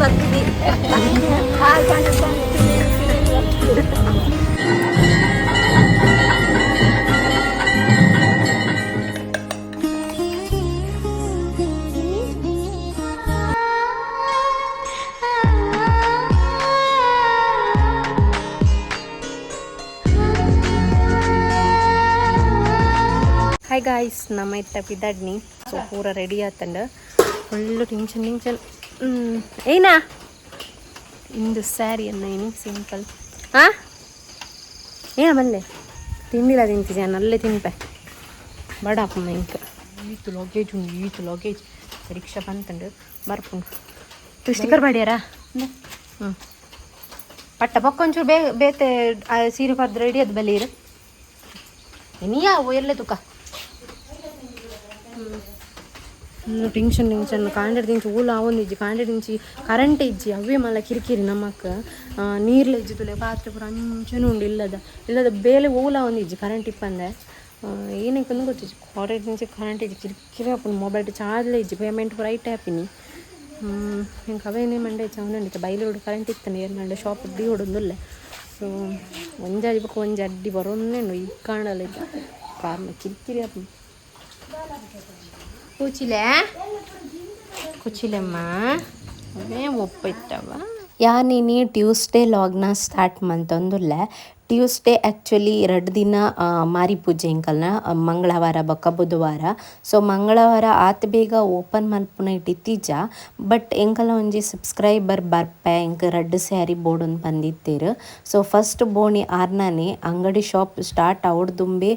ಬರ್ತದೆ. Hi guys, ನಮ್ಮ ಇತ್ತ ಬಿದ್ದಾಡ್ನಿ ಸೊ ಪೂರ ರೆಡಿ ಆತಂಡ ಫುಲ್ಲು ಟೆನ್ಷನ್ ಏನಾ ಇಂದು ಸ್ಯಾರಿ ಅನ್ನ ಏನು ಸಿಂಪಲ್ ಹಾಂ ಏನ ಬಂದೆ ತಿಂದಿಲ್ಲ ತಿಂತಿದ್ಯಾ ನಲ್ಲೇ ತಿನ್ಪೆ ಬಡಾಪಮ್ಮ ಇಂಕ ಈತು ಲಗೇಜ್ ರಿಕ್ಷಾ ಬಂತಂಡು ಬರ್ಪುಂಡು ಸ್ಟಿಕ್ಕರ್ ಮಾಡ್ಯಾರಾ ಹ್ಞೂ ಪಟ್ಟ ಪಕ್ಕ ಒಂಚೂರು ಬೇತೆ ಸೀರೆ ಪರ್ದು ರೆಡಿ ಅದು ಬಲೀರು ನೀಯಾವು ಎಲ್ಲೇ ತುಕ ಫುಲ್ಲು ಟೆನ್ಷನ್ ಕಾಂಡೆಡ್ ದಿಂಚಿ ಊಲ ಅವೊಂದಿಜ್ಜಿ ಕಾಂಡೆಡ್ ದಿಂಚಿ ಕರೆಂಟ್ ಇಜ್ಜಿ ಅವೇ ಮಲ್ಲ ಕಿರಿಕಿರಿ ನಮ್ಮಕ್ಕ ನೀರ್ಲ ಇಜ್ಜಿತುಲೆ ಪಾತ್ರೆ ಪೂರ ಅಂಚನೂ ಉಂಡು ಇಲ್ಲದ ಬೇಲೆ ಊಲ ಒಂದಿಜ್ಜಿ ಕರೆಂಟ್ ಇಪ್ಪಂದೆ ಏನಕ್ಕೆ ಗೊತ್ತಿಜ್ಜಿ ಕಾಲೇಜ್ నుంచి ಕರೆಂಟ್ ಇಜ್ಜಿ ಕಿರಿಕಿರಿ ಹಾಪುನು ಮೊಬೈಲ್ ಚಾರ್ಜ್ಲೇ ಇಜ್ಜಿ ಪೇಮೆಂಟ್ ಪೂರ ಐಟ್ ಹ್ಯಾಪಿನಿ ಇಂಕ ಅವೇನೇ ಮಂಡೆ ಚೌಂಡಿತ್ತು ಬೈಲೋಡು ಕರೆಂಟ್ ಇತ್ತಾನೆ ಏನು ಮಂಡೆ ಶಾಪ್ ಡಿ ಹೊಡೊಂದುಲ್ಲೆ ಸೊ ಒಂಜಾಡಿ ಬಕ್ಕ ಒಂಜಿ ಅಡ್ಡಿ ಬರೋನ್ನೇನು ಈ ಕಾಣಲ್ಲ ಇದ್ದ ಕಾರಣ ಕಿರಿಕಿರಿ ಹಾಪುನು ಕೂಚಿಲೆಮ್ಮ ಅವೇ ಒಪ್ಪಿತ್ತವ ಯಾನಿನಿ ಟ್ಯೂಸ್ಡೇ ಲಾಗ್ನ ಸ್ಟಾರ್ಟ್ ಮಂತೊಂದುಲ್ಲೆ ಟ್ಯೂಸ್ಡೇ ಆ್ಯಕ್ಚುಲಿ 2 ದಿನ ಮಾರಿ ಪೂಜೆ ಇಂಕಲ್ನ ಮಂಗಳವಾರ ಬೊಕ್ಕ ಬುಧವಾರ ಸೊ ಮಂಗಳವಾರ ಆತ ಬೇಗ ಓಪನ್ ಮಲ್ಪುನ ಇಟ್ಟಿತ್ತೀಜ ಬಟ್ ಎಂಕಲ ಒಂಜಿ ಸಬ್ಸ್ಕ್ರೈಬರ್ ಬರ್ಪೆ ಇಂಕ 2 ಸ್ಯಾರಿ ಬೋರ್ಡೊಂದು ಬಂದಿತ್ತೇರು ಸೊ ಫಸ್ಟ್ ಬೋಣಿ ಆರ್ನಾನೆ ಅಂಗಡಿ ಶಾಪ್ ಸ್ಟಾರ್ಟ್ ದುಂಬೆ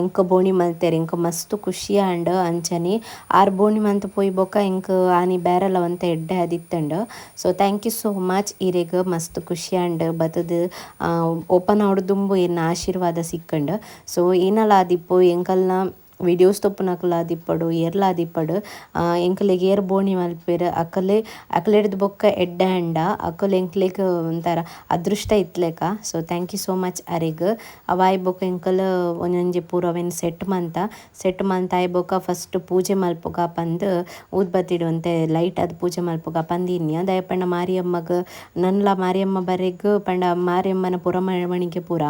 ಇಂಕ ಬೋಣಿ ಮಲ್ತೇರು ಇಂಕ ಮಸ್ತ್ ಖುಷಿ ಆಂಡ್ ಅಂಚನೆ 6 ಬೋಣಿ ಮಂತ್ ಪೋಯಿ ಬೊಕ್ಕ ಇಂಕ ಆನಿ ಬೇರೆಲ್ಲ ಒಂತ ಎಡ್ಡೆ ಆದಿತ್ತಂಡು so thank you so much ಇರೆಗ್ ಮಸ್ತ್ ಖುಷಿ ಆಂಡ್ ಬತ್ತದ ಓಪನ್ ದುಂಬು ಏನು ಆಶೀರ್ವಾದ ಸಿಕ್ಕಂಡು ಸೊ ಏನಲ್ಲ ಆದಿಪ್ಪು ಎಂಕಲ್ನ ವಿಡಿಯೋಸ್ ತೊಪ್ಪುನಕಲಾದಿಪ್ಪಡು ಏರ್ಲಾದಿಪ್ಪಡು ಎಂಕಲೆಗ್ ಏರ್ ಬೋಣಿ ಮಲ್ಪೇರು ಅಕಲೆಡ್ದು ಬೊಕ್ಕ ಎಡ್ಡೆ ಅಂಡ ಅಕಲ್ ಎಂಕ್ಲೆಗ್ ಒಂಥರ ಅದೃಷ್ಟ ಇತ್ಲೆಕ so thank you so much ಅರೆಗ್ ಅವಾಯ್ ಬೊಕ್ಕ ಎಂಕಲ್ ಒಂಜೊಂಜಿ ಪೂರ ಅವೆನ್ ಸೆಟ್ ಮಂತ ಆಯ್ ಬೊಕ್ಕ ಫಸ್ಟ್ ಪೂಜೆ ಮಲ್ಪುಗ ಪಂದ್ ಊದ್ಬತ್ತಿಡು ಅಂತೆ ಲೈಟ್ ಅದು ಪೂಜೆ ಮಲ್ಪುಗ ಪಂದಿನ್ಯ ದಯಪಂಡ ಮಾರಿಯಮ್ಮಗ ನನ್ಲ ಮಾರಿಯಮ್ಮ ಬರೆಗ್ ಪಂಡ ಮಾರಿಯಮ್ಮನ ಪುರಮಣಿಗೆ ಪೂರ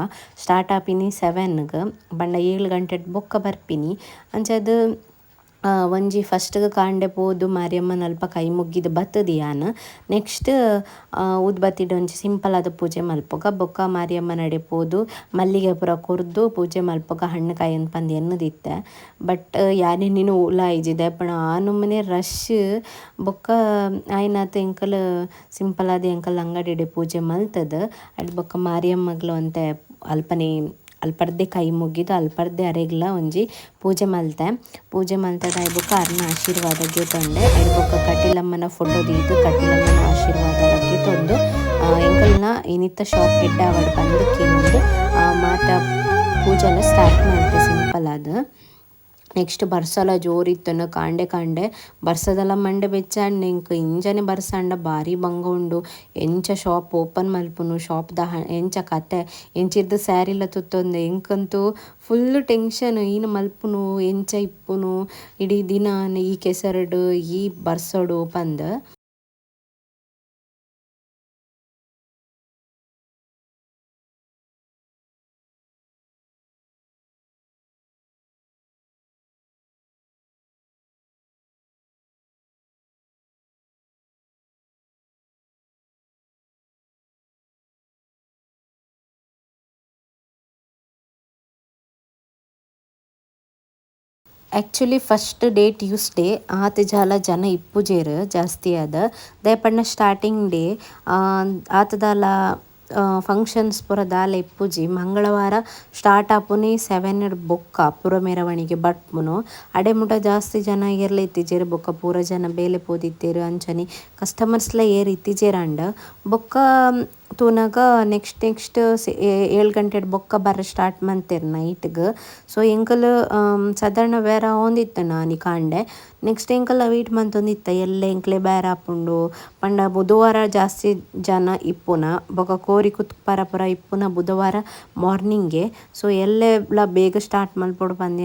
ಸ್ಟಾರ್ಟ್ ಆಪಿನಿ 7ಗೆ ಪಂಡ 7 ಗಂಟೆ ಬೊಕ್ಕ ಬರ್ಪಿನಿ ಅಂಚದು ಒಂಜಿ ಫಸ್ಟ್ಗೆ ಕಾಂಡೆ ಪೋದು ಮಾರಿಯಮ್ಮನ ಅಲ್ಪ ಕೈ ಮುಗ್ಗಿದು ಬತ್ತದು ಯಾನ್ ನೆಕ್ಸ್ಟ್ ಊದ್ಬತ್ತಿಡು ಒಂಜಿ ಸಿಂಪಲ್ ಆದ ಪೂಜೆ ಮಲ್ಪುಗ ಬೊಕ್ಕ ಮಾರಿಯಮ್ಮನ ಅಡೆ ಪೋದು ಮಲ್ಲಿಗೆ ಪೂರ ಕೊರ್ದು ಪೂಜೆ ಮಲ್ಪುಗ ಹಣ್ಣು ಕಾಯಿ ಪಂದು ಎನ್ನದಿತ್ತೆ ಬಟ್ ಯಾನೇ ನೀನು ಉಲ ಇಜ್ಜಿದೆ ಪಣ ಆ ನಮ್ಮನೆ ರಶ್ ಬೊಕ್ಕ ಆಯ್ನಾತ ಎಂಕಲ್ ಸಿಂಪಲ್ ಆದ ಎಂಕಲ್ ಅಂಗಡಿ ಪೂಜೆ ಮಲ್ತದ ಅಡ್ ಬೊಕ್ಕ ಮಾರಿಯಮ್ಮಗ್ಲ ಅಂತೆ ಅಲ್ಪರ್ದೆ ಕೈ ಮುಗಿದು ಅಲ್ಪರ್ದೆ ಅರೆಗ್ಲ ಒಂಜಿ ಪೂಜೆ ಮಲ್ತದ ಐಬೊಕ್ಕ ಅರ್ನ ಆಶೀರ್ವಾದಕ್ಕೆ ತೊಂಡೆ ಐಬೊಕ್ಕ ಕಟೀಲಮ್ಮನ ಫೋಟೋ ದೀದು ಕಟೀಲಮ್ಮನ ಆಶೀರ್ವಾದಕ್ಕೆ ತೊಂದು ಎಂಕಲ್ನ ಇನ್ನಿತ್ತ ಶಾಪ್ ಎಡ್ಡೆ ಅವಡ್ ಬಂದಕ್ಕೆ ಮುಂದೆ ಮಾತ ಪೂಜೆನ ಸ್ಟಾರ್ಟ್ ಮಾಡ್ತೆ ಸಿಂಪಲ್ ಆದ ನೆಕ್ಸ್ಟ್ ಬರ್ಸಲ ಜೋರಿತ್ತನ ಕಾಂಡೆ ಬರ್ಸದಲ್ಲ ಮಂಡೆ ಬೆಚ್ಚಂಡ್ ಇಂಕ ಇಂಜನೆ ಬರ್ಸಂಡ ಭಾರಿ ಬಂಗ ಉಂಡು ಎಂಚ ಶಾಪ್ ಓಪನ್ ಮಲ್ಪುನು ಶಾಪ್ದ ಎಂಚ ಕತೆ ಎಂಚಿರ್ದು ಸ್ಯಾರಿಲ ತುತ್ತೊಂದೆ ಎಂಕಂತೂ ಫುಲ್ಲು ಟೆನ್ಷನ್ ಈನು ಮಲ್ಪುನು ಎಂಚ ಇಪ್ಪುನು ಇಡೀ ದಿನ ಈ ಕೆಸರಡು ಈ ಬರ್ಸೋಡು ಪಂದ್ ಆ್ಯಕ್ಚುಲಿ ಫಸ್ಟ್ ಡೇ ಟ್ಯೂಸ್ಡೇ ಆತ ಜನ ಇಪ್ಪುಜೇರು ಜಾಸ್ತಿ ಅದ ದಯಪಂಡ ಸ್ಟಾರ್ಟಿಂಗ್ ಡೇ ಆತದಾಲ ಫಂಕ್ಷನ್ಸ್ ಪೂರ ದಾಲ ಇಪ್ಪುಜಿ ಮಂಗಳವಾರ ಸ್ಟಾರ್ಟ್ ಆಪುನಿ 7 ಬೊಕ್ಕ ಪೂರ ಮೆರವಣಿಗೆ ಬಟ್ಪುನು ಅಡೆ ಮುಟ ಜಾಸ್ತಿ ಜನ ಏರ್ಲ ಇತ್ತಿಜೇರು ಬೊಕ್ಕ ಪೂರ ಜನ ಬೇಲೆ ಪೋದಿತ್ತೇರು ಅಂಚನೆ ಕಸ್ಟಮರ್ಸ್ಲ ಏರ್ ಇತ್ತಿಜೇರಂಡ ಬೊಕ್ಕ ತೂನಗ ನೆಕ್ಸ್ಟ್ 7 ಗಂಟೆ ಬೊಕ್ಕ ಬರ ಸ್ಟಾರ್ಟ್ ಮಂತೇರು ನೈಟ್ಗೆ ಸೊ ಎಂಕಲ್ ಸಾಧಾರಣ ಬೇರೆ ಒಂದಿತ್ತು ನಾನಿ ಕಾಂಡೆ ನೆಕ್ಸ್ಟ್ ಎಂಕಲ್ಲ ವೀಟ್ ಮಂತೊಂದಿತ್ತ ಎಲ್ಲ ಎಂಕ್ಲೆ ಬೇರೆ ಹಾಪುಂಡು ಪಂಡ ಬುಧವಾರ ಜಾಸ್ತಿ ಜನ ಇಪ್ಪುನ ಬೊಕ ಗೋರಿ ಕುತ್ಕ್ ಪರ ಇಪ್ಪುನ ಬುಧವಾರ ಮಾರ್ನಿಂಗ್ಗೆ. ಸೊ ಎಲ್ಲೆಲ್ಲ ಬೇಗ ಸ್ಟಾರ್ಟ್ ಮಲ್ಪೊಡು ಪಂದ್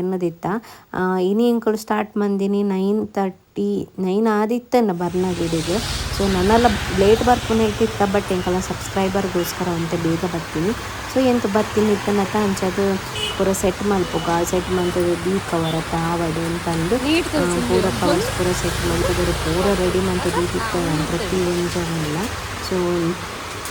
ಇನಿ ಎಂಕುಲು ಸ್ಟಾರ್ಟ್ ಮಂದಿನಿ 9:39 ಆದಿತ್ತನ್ನ ಬರ್ನ ಗಿಡಿಗೆ. ಸೊ ನನ್ನೆಲ್ಲ ಲೇಟ್ ಬರ್ಪುನ ಇಟ್ಟಿತ್ತ, ಬಟ್ ಎಂಕಲ್ಲ ಸಬ್ಸ್ಕ್ರೈಬರ್ಗೋಸ್ಕರ ಅಂತ ಬೇಗ ಬರ್ತೀನಿ. ಸೊ ಎಂತ ಬರ್ತೀನಿ ಇತ್ತನಕ ಅಂಚದು ಪೂರ ಸೆಟ್ ಮಲ್ಪುಗ ಸೆಟ್ ಮಂತದ್ದು ಬೀ ಕವರ್ ಆವಡು ಅಂತಂದು ಪೂರ ಕವರ್ಸ್ ಪೂರ ಸೆಟ್ ಮಂತದ್ದು ಪೂರ ರೆಡಿ ಮಂತದ್ದು ಇತ್ತು ಪ್ರತಿ ಒಂಜನೆಲ್ಲ. ಸೊ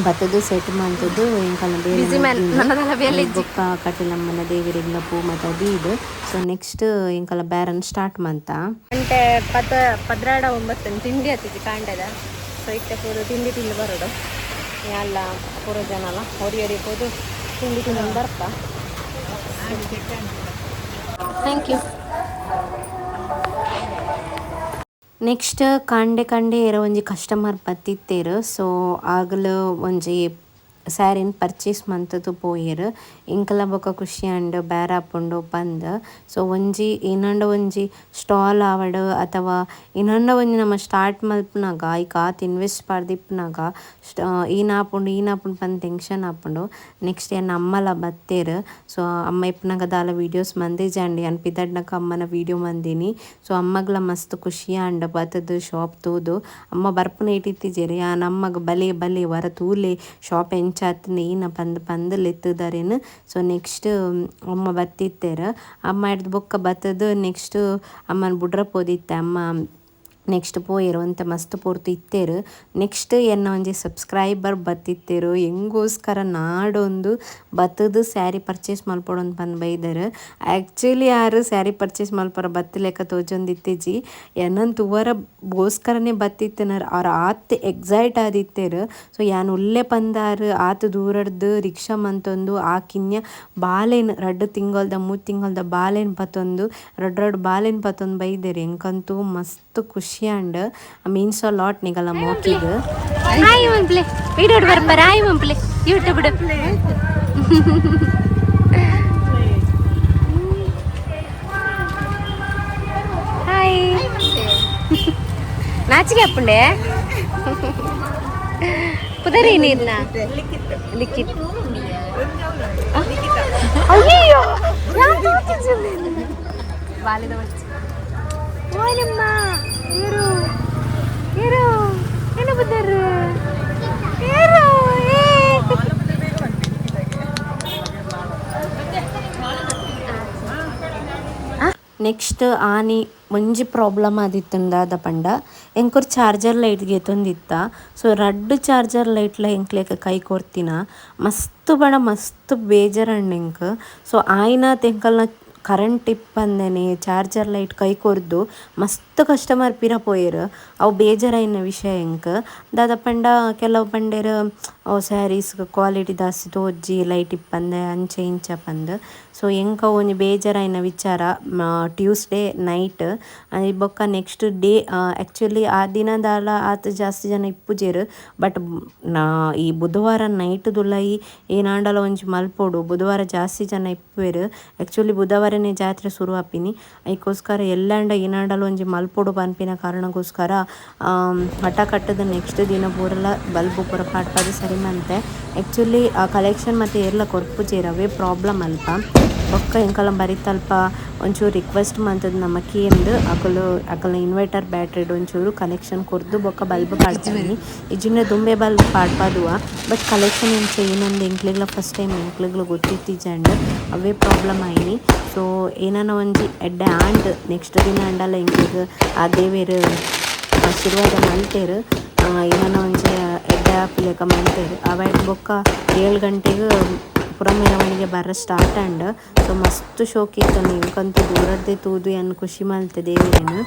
ಬತ್ತದು ಸೆಟ್ ಮಂತದ್ದು ಎಂಕಲ್ಲ ಬೇರೆ ಬೊಕ್ಕ ಕಟೀಲಮ್ಮನ ದೇವರಿಗ್ಲ ಪೂ ಮತ್ತು ಅದು ಇದು. ಸೊ ನೆಕ್ಸ್ಟ್ ಎಂಕಲ್ಲ ಬೇರನ್ನು ಸ್ಟಾರ್ಟ್ ಮಂತ ಗಂಟೆ 19 ತಿಂಡಿ ಹತ್ತಿದ್ದು ಕಾಂಡದ. ಸೊ ಇತ್ತೆ ಪೂರ ತಿಂಡಿ ಬರೋಡು ಎಲ್ಲ ಪೂರ ಜನ ಅಲ್ಲ ಹೊರಿ ಹೋದು ತಿಂಡಿ ಬರ್ತಾ. Thank you. ನೆಕ್ಸ್ಟ್ ಕಂಡೆ ಇರೋ ಒಂಜಿ ಕಸ್ಟಮರ್ ಬತ್ತಿತ್ತೇರು. ಸೊ ಆಗಲು ಒಂಜಿ ಸ್ಯಾರಿನ ಪರ್ಚೇಸ್ ಮಂತದ್ದು ಪೋಯೆರು. ಇಂಕಲ ಬೊಕ ಖುಷಿ ಅಂಡ್ ಬೇರೆ ಆಪುಂಡು ಪಂದ್. ಸೊ ಒಂಜಿ ಇನ್ನೊಂದು ಒಂಜಿ ಸ್ಟಾಲ್ ಆವಡು ಅಥವಾ ಇನ್ನೊಂದು ಒಂಜಿ ನಮ್ಮ ಸ್ಟಾರ್ಟ್ ಮಲ್ಪನಾಗ ಈಗ ಆತ್ ಇನ್ವೆಸ್ಟ್ ಪಾಡ್ದಿಪ್ಪನಾಗ ಈನಾಪುಂಡು ಪಂದ್ ಟೆನ್ಷನ್ ಆಪುಂಡು. ನೆಕ್ಸ್ಟ್ ಏನು ಅಮ್ಮಲ ಬತ್ತೇರು. ಸೊ ಅಮ್ಮ ಇಪ್ಪನಾಗ ದಾಲ ವೀಡಿಯೋಸ್ ಮಂದಿಜಂಡಿ ಅನ್ಪಿದಡ್ನಕ ಅಮ್ಮನ ವೀಡಿಯೋ ಮಂದಿನಿ. ಸೊ ಅಮ್ಮಗ್ಲ ಮಸ್ತ್ ಖುಷಿ ಅಂಡ್ ಬತ್ತದು ಶಾಪ್ ತೂದು ಅಮ್ಮ ಬರ್ಪುನ ಇಟ್ಟಿತ್ತಿಜೇರಿ ನಮ್ಮಗ ಬಲೆ ವರ ತೂಲೆ ಶಾಪ್ ಎಂಚಾತ್ನೆ ಈನ ಪಂದ್ ಲೆತ್ತದಾರೇನು. ಸೊ ನೆಕ್ಸ್ಟ್ ಅಮ್ಮ ಬತ್ತಿತ್ತೇರು. ಅಮ್ಮ ಹಿಡ್ದು ಬೊಕ್ಕ ಬತ್ತದು ನೆಕ್ಸ್ಟ್ ಅಮ್ಮನ ಬುಡ್ರ ಪೋದಿತ್ತೆ ಅಮ್ಮ. ನೆಕ್ಸ್ಟ್ ಪೋಯೆರು ಅಂತ ಮಸ್ತ್ ಪೂರ್ತಿ ಇತ್ತೇರು. ನೆಕ್ಸ್ಟ್ ಎನ್ನ ಒಂಜಿ ಸಬ್ಸ್ಕ್ರೈಬರ್ ಬತ್ತಿತ್ತೇರು. ಹೆಂಗೋಸ್ಕರ ನಾಡೊಂದು ಬತ್ತದು ಸ್ಯಾರಿ ಪರ್ಚೇಸ್ ಮಲ್ಪೊಡೊಂದು ಪಂದ್ ಬೈದರು. ಆ್ಯಕ್ಚುಲಿ ಯಾರು ಸ್ಯಾರಿ ಪರ್ಚೇಸ್ ಮಲ್ಪರ ಬತ್ತಲೆಕ್ಕ ತೋಜೊಂದಿತ್ತೆಜಿ ಎನ್ನೊಂದು ತುವರಗೋಸ್ಕರನೇ ಬತ್ತಿತ್ತೇನಾರು ಅವ್ರು ಆತ್ ಎಕ್ಸೈಟ್ ಆದಿತ್ತೇರು. ಸೊ ಯಾನ್ ಉಲ್ಲೆ ಪಂದಾರು ಆತು ದೂರಡ್ದು ರಿಕ್ಷಾ ಮಂತೊಂದು ಆಕಿನ್ಯ ಬಾಲೆನ್ 2 ತಿಂಗಳ್ದ 3 ತಿಂಗಳ್ದ ಬಾಲೆನ್ ಪತ್ತೊಂದು ರಡ್ಡ್ ಬಾಲೆನ್ ಪತ್ತೊಂದು ಬೈದೇರು. ಎಂಕಂತೂ ಮಸ್ತ್ ಖುಷಿ ಅಂಡ್ ಮೀನ್ಸ್ ಅ ಲಾಟ್ ನಿಗಲ್ಲ ಮೋಕಿಗೆ. ಹಾಯ್ ಮಂಪ್ಲೆ ವಿಡಿಯೋ ಬರ್ಬಾರ. ಹಾಯ್ ಮಂಪ್ಲೆ ಯೂಟ್ಯೂಬ್ ಹಾಯ್ ನಾಚಿಗೆ ಅಪ್ಪುಂಡೆ ಪುದರಿ ನೀರ್ನ ಲಿಖಿತ್ ಅಯ್ಯೋ ಬಾಲಿದ ಓನಮ್ಮ ಇರು ಏನು ಬುದ್ಧರು ಇರು. ನೆಕ್ಸ್ಟ್ ಆನಿ ಒಂಜಿ ಪ್ರಾಬ್ಲಮ್ ಆದಿತ್ತುಂದಾದ ಪಂಡ ಎಂಕುರ್ ಚಾರ್ಜರ್ ಲೈಟ್ಗೆ ತೊಂದಿತ್ತ. ಸೊ 2 ಚಾರ್ಜರ್ ಲೈಟ್ಲ ಎಂಕ್ಲೆಕ ಕೈ ಕೊರ್ತಿನ ಮಸ್ತ್ ಬೇಜಾರಂಡ್ ಎಂಕ್. ಸೊ ಆಯ್ನಾತ್ ಎಂಕಲ್ನ ಕರೆಂಟ್ ಇಪ್ಪಂದೆನೆ ಚಾರ್ಜರ್ ಲೈಟ್ ಕೈ ಕೊರ್ದು ಮಸ್ತ್ ಕಸ್ಟಮರ್ ಪಿರ ಪೋಯೆರು. ಅವು ಬೇಜಾರಾಯಿನ ವಿಷಯ ಎಂಕ್ ದಾದ ಪಂಡ ಕೆಲವು ಪಂಡೇರು ಸ್ಯಾರೀಸ್ ಕ್ವಾಲಿಟಿ ದಾಸ್ತಿ ತೋಜಿ ಲೈಟ್ ಇಪ್ಪಂದೆ ಅಂಚೆ ಇಂಚ ಪಂದ್. ಸೊ ಎಂಕ ಒಂಜಿ ಬೇಜಾರಾಯಿನ ವಿಚಾರ ಟ್ಯೂಸ್ಡೇ ನೈಟ್ ಬೊಕ್ಕ ನೆಕ್ಸ್ಟ್ ಡೇ. ಆ್ಯಕ್ಚುಲಿ ಆ ದಿನದಾಲ ಆತ ಜಾಸ್ತಿ ಜನ ಇಪ್ಪುಜೇರು. ಬಟ್ ಈ ಬುಧವಾರ ನೈಟ್ ದುಲೈ ಏನಾಂಡಲ ಒಂಜಿ ಮಲ್ಪೊಡು ಬುಧವಾರ ಜಾಸ್ತಿ ಜನ ಇಪ್ಪುವೆರು. ಆ್ಯಕ್ಚುಲಿ ಬುಧವಾರನೇ ಜಾತ್ರೆ ಶುರು ಆಪಿನಿ ಅದಕ್ಕೋಸ್ಕರ ಎಲ್ಲಂಡ ಏನಾಂಡಲ ಒಂಜಿ ಮಲ್ಪೊಡು ಪನ್ಪಿನ ಕಾರಣಕ್ಕೋಸ್ಕರ ಹಠ ಕಟ್ಟದ ನೆಕ್ಸ್ಟ್ ದಿನ ಪೂರಲ ಬಲ್ಬು ಪೂರ ಪಾಡ್ಪದ ಸರಿ ಮಂತೆ. ಆ್ಯಕ್ಚುಲಿ ಆ ಕಲೆಕ್ಷನ್ ಮತ್ತು ಎಲ್ಲ ಕೊರ್ಪುಜೇರವೇ ಪ್ರಾಬ್ಲಮ್ ಅಲ್ಪ. ಬೊಕ್ಕ ಎಂಕಲ ಬರಿತಲ್ಪ ಒಂಚೂರು ರಿಕ್ವೆಸ್ಟ್ ಮಂತದ್ದು ನಮ್ಮ ಕೇಂದು ಅಕಲ್ನ ಇನ್ವರ್ಟರ್ ಬ್ಯಾಟ್ರಿಡ್ ಒಂಚೂರು ಕಲೆಕ್ಷನ್ ಕೊರ್ದು ಬೊಕ್ಕ ಬಲ್ಬ್ ಪಾಡ್ತೀನಿ. ಇಜಿನ ದುಂಬೆ ಬಲ್ಬ್ ಪಾಡ್ಪಾದುವ ಬಟ್ ಕಲೆಕ್ಷನ್ ಎಂಚ ಏನಂದು ಎಂಕ್ಲೆಗ್ಲ ಫಸ್ಟ್ ಟೈಮ್ ಎಂಕ್ಲೆಗ್ಲ ಗೊತ್ತಿತ್ತಿಜಂಡ್ ಅವೇ ಪ್ರಾಬ್ಲಮ್ ಆಯ್ನಿ. ಸೊ ಏನಾನ ಒಂಜಿ ಎಡ್ಡೆ ಆಂಡ್ ನೆಕ್ಸ್ಟ್ ದಿನ ಅಂಡಲ್ಲ ಎಂಕ್ಲೆಗ್ ಆ ದೇವೇರು ಆಶೀರ್ವಾದ ಮಲ್ತೇರು. ಏನಾನ ಒಂಜಿ ಎಡ್ಡೆ ಆಪಿಲೆಕ ಮಲ್ತೇರು ಅವಾಯ್ಡ್ ಬೊಕ್ಕ 7 ಗಂಟೆಗೆ ಪುರ ಮೆರವಣಿಗೆ ಬರ್ರ ಸ್ಟಾರ್ಟ್ ಅಂಡ್. ಸೊ ಮಸ್ತ್ ಶೋಕ್ ಇತ್ತು ನಿಮ್ಗಂತೂ ದೂರದ್ದೇ ತೂದು ಏನು ಖುಷಿ ಮಲ್ತೆ ದೇವರೇನು.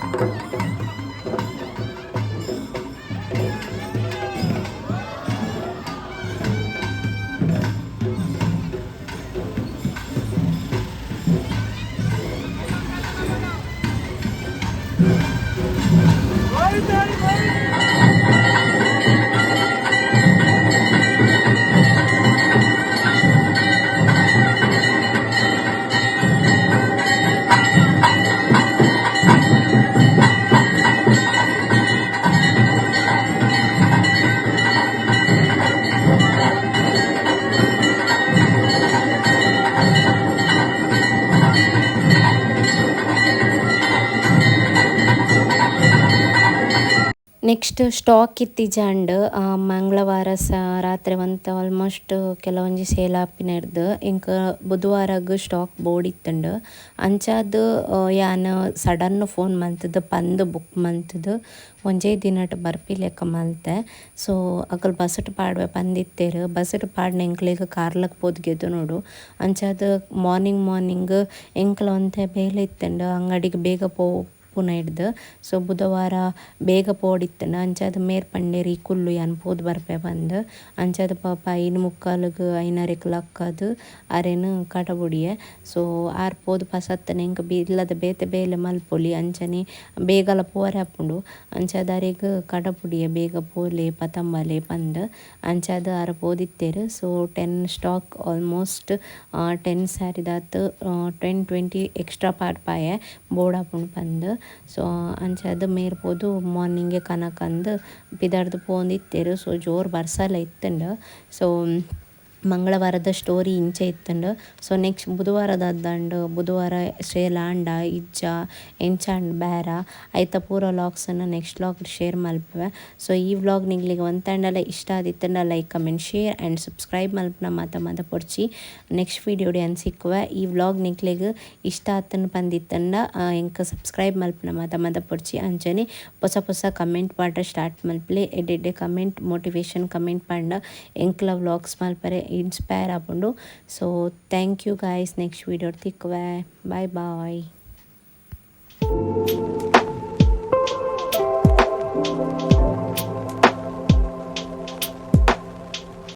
ನೆಕ್ಸ್ಟ್ ಸ್ಟಾಕ್ ಇತ್ತಿಜಾಂಡ್ ಮಂಗಳವಾರ ರಾತ್ರಿ ಒಂದು ಆಲ್ಮೋಸ್ಟ್ ಕೆಲವೊಂಜಿ ಸೇಲ್ ಆಪಿನರ್ದು ಇಂಕ ಬುಧವಾರಗ್ ಸ್ಟಾಕ್ ಬೋರ್ಡ್ ಇತ್ತಂಡು ಅಂಚಾದ್ ಯಾನ್ ಸಡನ್ ಫೋನ್ ಮಲ್ತದು ಪಂದ್ ಬುಕ್ ಮಲ್ತದು ಒಂಜೇ ದಿನಟ್ ಬರ್ಪಿ ಲೆಕ್ಕ ಮಲ್ತೆ. ಸೊ ಅಕಲ್ ಬಸಟ್ ಪಾಡ್ವೆ ಪಂದಿತ್ತೇರು ಬಸಟ್ ಪಾಡ್ನ ಎಂಕ್ಲೆಗ್ ಕಾರ್ಲಕ್ ಪೋದ್ಗೆದು ನೋಡು ಅಂಚಾದ್ ಮಾರ್ನಿಂಗ್ ಎಂಕ್ಲ ಒಂತೆ ಬೇಲೆ ಇತ್ತಂಡು ಅಂಗಡಿಗೆ ಬೇಗ ಪುನ ಹಿಡ್ದು. ಸೊ ಬುಧವಾರ ಬೇಗ ಪೋಡಿತ್ತಂಡು ಅಂಚಾದ್ ಮೇರ್ ಪಂಡೇರಿ ಕುಲ್ಲು ಯಾನ್ ಪೋದು ಬರ್ಪೆ ಬಂದು ಅಂಚಾದ್ ಪಾಪ 5:45 5:30 ಲಕ್ಕದು ಅರೆನ್ ಕಟಬುಡಿಯೆ. ಸೊ ಆರ್ ಪೋದು ಪಸತ್ತನೆ ಎಂಕ್ ಇಲ್ಲದ ಬೇತೆ ಬೇಲೆ ಮಲ್ಪೊಲಿ ಅಂಚನೆ ಬೇಗಲ ಪೋರೆ ಆಪುಂಡು ಅಂಚಾದ್ ಅರೆಗ್ ಕಟಬುಡಿಯೆ ಬೇಗ ಪೋಲೆ ಪತಂಬಲೆ ಪಂದ್ ಅಂಚಾದ್ ಆರ ಪೋದಿತ್ತೇರು. ಸೊ 10 ಸ್ಟಾಕ್ ಆಲ್ಮೋಸ್ಟ್ 10 ಸ್ಯಾರಿದಾತ್ 10-20 ಎಕ್ಸ್ಟ್ರಾ ಪಾಡ್ಪಾಯೆ ಬೋರ್ಡ್ ಆಪುಂಡು ಪಂದ್. ಸೊ ಅಂಚಾದ್ ಮೇರ್ ಪೋದು ಮಾರ್ನಿಂಗೆ ಕನಕಂದ್ ಪಿದರ್ದು ಪೋಂದಿತ್ತೇರು. ಸೊ ಜೋರು ಬರ್ಸಲ ಇತ್ತಂಡು. ಸೊ ಮಂಗಳವಾರದ ಸ್ಟೋರಿ ಇಂಚೆ ಇತ್ತಂಡು. ಸೊ ನೆಕ್ಸ್ಟ್ ಬುಧವಾರದಾದಂಡು ಬುಧವಾರ ಸೇಲ್ ಆಂಡ ಇಜ್ಜ ಎಂಚಾಂಡ್ ಬೇರ ಐತ ಪೂರ ವ್ಲಾಗ್ಸನ್ನು ನೆಕ್ಸ್ಟ್ ವ್ಲಾಗ್ ಶೇರ್ ಮಲ್ಪುವೆ. ಸೊ ಈ ವ್ಲಾಗ್ ನಿಗ್ಲಿಗೆ ಒಂತಂಡಲ ಇಷ್ಟ ಆದಿತ್ತಂಡ like comment share and subscribe ಮಲ್ಪುನ ಮಾತ ಪೊಡ್ಚಿ ನೆಕ್ಸ್ಟ್ ವೀಡಿಯೋಡು ಅನ್ ಸಿಕ್ಕುವೆ. ಈ ವ್ಲಾಗ್ ನಿಗ್ಲಿಗೆ ಇಷ್ಟ ಆತನ್ ಪಂದಿತ್ತಂಡ ಎಂಕ್ ಸಬ್ಸ್ಕ್ರೈಬ್ ಮಲ್ಪುನ ಮಾತ ಪೊಡ್ಚಿ ಅಂಚನೆ ಹೊಸ ಕಮೆಂಟ್ ಪಾಡ್ರೆ ಸ್ಟಾರ್ಟ್ ಮಲ್ಪಲೆ ಎಡ್ಡೆ ಕಮೆಂಟ್ ಮೋಟಿವೇಶನ್ ಕಮೆಂಟ್ ಪಂಡ ಎಂಕ್ಲ ವ್ಲಾಗ್ಸ್ ಮಲ್ಪರೆ ಇನ್ಸ್ಪೈರ್ ಆಪುಂಡು. So thank you guys next video ತಿಕ್ಕುವೆ ಬಾಯ್ ಬಾಯ್.